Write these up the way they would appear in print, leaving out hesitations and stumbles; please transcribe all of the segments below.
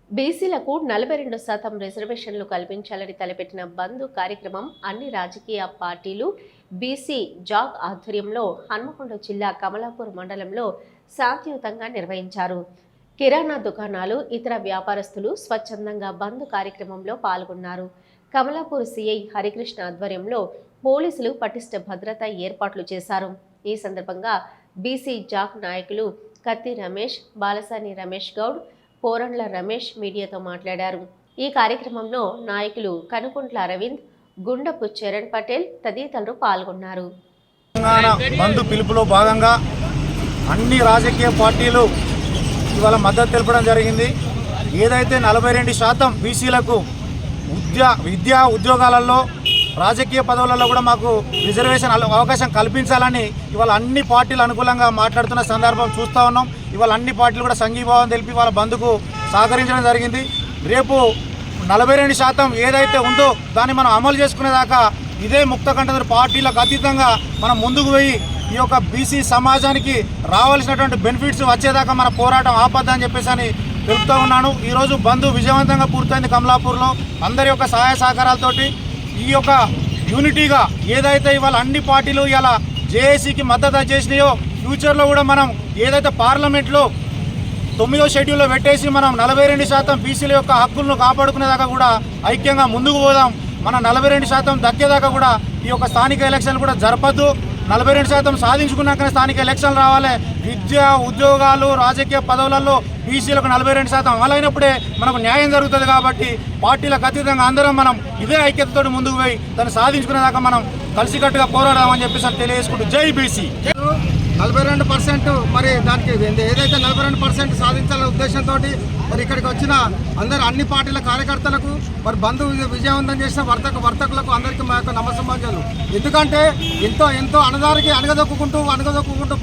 బీసీలకు 42% రిజర్వేషన్లు కల్పించాలని తలపెట్టిన బంద్ కార్యక్రమం అన్ని రాజకీయ పార్టీలు బీసీ జాగ్ ఆధ్వర్యంలో హన్మకొండ జిల్లా కమలాపూర్ మండలంలో శాంతియుతంగా నిర్వహించారు. కిరాణా దుకాణాలు, ఇతర వ్యాపారస్తులు స్వచ్ఛందంగా బంద్ కార్యక్రమంలో పాల్గొన్నారు. కమలాపూర్ సీఐ హరికృష్ణ ఆధ్వర్యంలో పోలీసులు పటిష్ట భద్రతా ఏర్పాట్లు చేశారు. ఈ సందర్భంగా బీసీ జాగ్ నాయకులు కత్తి రమేష్, బాలసాని రమేష్ గౌడ్, పోరండ్ల రమేష్ మీడియాతో మాట్లాడారు. ఈ కార్యక్రమంలో నాయకులు కనుకుంట్ల అరవింద్, గుండపు చరణ్ పటేల్ తదితరులు పాల్గొన్నారు. బంద్ పిలుపులో భాగంగా అన్ని రాజకీయ పార్టీలు ఇవాళ మద్దతు తెలపడం జరిగింది. ఏదైతే 42% బీసీలకు విద్యా ఉద్యోగాలలో, రాజకీయ పదవులలో కూడా మాకు రిజర్వేషన్ అవకాశం కల్పించాలని ఇవాళ అన్ని పార్టీలు అనుకూలంగా మాట్లాడుతున్న సందర్భం చూస్తూ ఉన్నాం. ఇవాళ అన్ని పార్టీలు కూడా సంఘీభావం తెలిపి వాళ్ళ బంద్కు సహకరించడం జరిగింది. రేపు 42% ఏదైతే ఉందో దాన్ని మనం అమలు చేసుకునేదాకా ఇదే ముక్తకంఠ పార్టీలకు అతీతంగా మనం ముందుకు పోయి ఈ యొక్క బీసీ సమాజానికి రావాల్సినటువంటి బెనిఫిట్స్ వచ్చేదాకా మన పోరాటం ఆపద్దని చెప్పేసి అని తెలుపుతూ ఉన్నాను. ఈరోజు బంద్ విజయవంతంగా పూర్తయింది. కమలాపూర్లో అందరి యొక్క సహాయ సహకారాలతోటి ఈ యొక్క యూనిటీగా ఏదైతే ఇవాళ అన్ని పార్టీలు ఇలా జేఏసీకి మద్దతు చేసినాయో ఫ్యూచర్లో కూడా మనం ఏదైతే పార్లమెంట్లో 9వ షెడ్యూల్లో పెట్టేసి మనం 42% బీసీల యొక్క హక్కులను కాపాడుకునేదాకా కూడా ఐక్యంగా ముందుకు పోదాం. మన 42% దక్కేదాకా కూడా ఈ యొక్క స్థానిక ఎలక్షన్లు కూడా జరపద్దు. 42% సాధించుకున్నాకనే స్థానిక ఎలక్షన్లు రావాలి. విద్య, ఉద్యోగాలు, రాజకీయ పదవులలో బీసీలకు 42% అమలైనప్పుడే మనకు న్యాయం జరుగుతుంది. కాబట్టి పార్టీలకు అతీతంగా అందరం మనం ఇదే ఐక్యతతో ముందుకు పోయి దాన్ని సాధించుకునేదాకా మనం కలిసికట్టుగా పోరాడామని చెప్పేసి తెలియజేసుకుంటూ జై బీసీ. 42% మరి దానికి ఏదైతే 42% సాధించాలనే ఉద్దేశంతో మరి ఇక్కడికి వచ్చిన అన్ని పార్టీల కార్యకర్తలకు మరి బంద్ విజయవంతం చేసిన వర్తకులకు అందరికీ మా యొక్క నమస్సమాంజలు. ఎందుకంటే ఎంతో అణగదొక్కుంటూ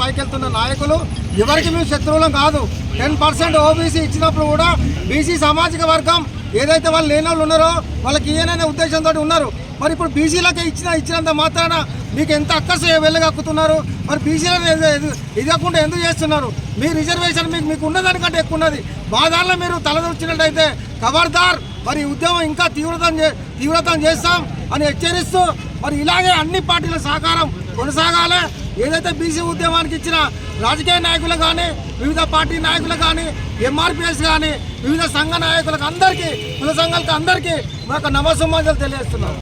పైకి వెళ్తున్న నాయకులు ఎవరికి మేము శత్రువులం కాదు. 10% ఓబీసీ ఇచ్చినప్పుడు కూడా బీసీ సామాజిక వర్గం ఏదైతే వాళ్ళు లేని వాళ్ళు ఉన్నారో వాళ్ళకి ఈయననే ఉద్దేశంతో ఉన్నారు. మరి ఇప్పుడు బీసీలకే ఇచ్చినంత మాత్రాన మీకు ఎంత అక్కస వెళ్ళగక్కుతున్నారు? మరి బీసీలను ఇదకుండా ఎందుకు చేస్తున్నారు? మీ రిజర్వేషన్ మీకు ఉన్నదానికంటే ఎక్కువ ఉన్నది. బాధాల్లో మీరు తలదొచ్చినట్టయితే ఖబర్దార్, మరి ఉద్యమం ఇంకా తీవ్రతం చేస్తాం అని హెచ్చరిస్తూ మరి ఇలాగే అన్ని పార్టీల సహకారం కొనసాగాలి. ఏదైతే బీసీ ఉద్యమానికి ఇచ్చిన రాజకీయ నాయకులు కానీ, వివిధ పార్టీ నాయకులు కానీ, ఎంఆర్పిఎస్ కానీ, వివిధ సంఘ నాయకులకు అందరికీ, కుల సంఘాలకు అందరికీ మా యొక్క నమస్సమాంజలు తెలియజేస్తున్నాం.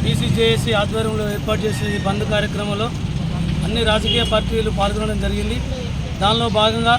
బీసీ జేఏసీ ఆధ్వర్యంలో ఏర్పాటు చేసిన ఈ బంద్ కార్యక్రమంలో అన్ని రాజకీయ పార్టీలు పాల్గొనడం జరిగింది. దానిలో భాగంగా